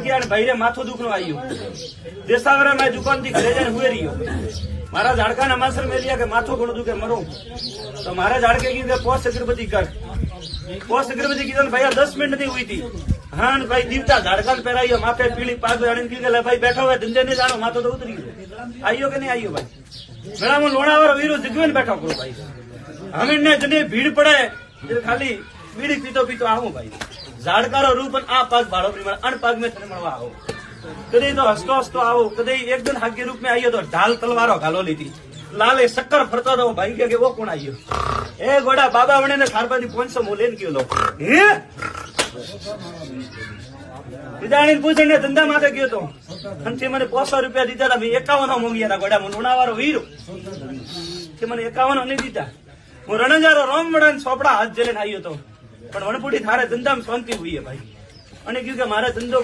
ગયા અને ભાઈ માથું દુઃખ નું આવ્યું દેસાવરા મેં દુકાન થી ઘરે જઈને હુએ રહ્યો મારા ઝાડકાના માસર મેં કે માથું ઘણું દુખે મરું તો મારા ઝાડકે કીધું કે પોસ્ટ અગરબત્તી કર પોસ્ટ અગરબત્તી કીધું ભાઈ 10 મિનિટ નથી હુઈ હતી હા ભાઈ દીવતા ઝાડકાન પહેરાયો માથે પીળી પાગ જાણીને કીધું ભાઈ બેઠો હોય ધંધે નહીં જાણો માથું તો ઉતરી ગયું આવ્યો કે નહીં આવ્યો ભાઈ મેળામાં લોણાવાળો વીરો જગવે ને બેઠો કરું ભાઈ અમે ને જને ભીડ પડે ખાલી બીડી પીતો પીતો આવું ભાઈ ઝાડકારો રૂપ આ પાક ભાડો મળે અણ પાક મેં તને મળવા આવો કદી તો હસતો હસતો આવો કદી એકદમ હાગ્ય રૂપ મેં આવ્યો તો ઢાલ તલવારો ઘાલો લીધી લાલે શક્કર ફરતો હતો ભાઈ કે વો કોણ આવ્યો એ ગોડા બાબા વણે ને ખારબાથી 500 મો લઈને ગયો લો હે વિદાણી પૂછીને ધંધા માટે ગયો તો અને મને 500 રૂપિયા દીધા હતા મેં 51 મોંઘ્યા હતા ગોડા લુણાવાળો વીરો તે મને 51 નહીં દીધા હું રણજારો રોમવડા સોપડા હાથ જઈને આવ્યો હતો પણ વણપુડી થારે ધંધામાં શાંતિ હોઈએ ભાઈ અને કહ્યું કે મારા ધંધો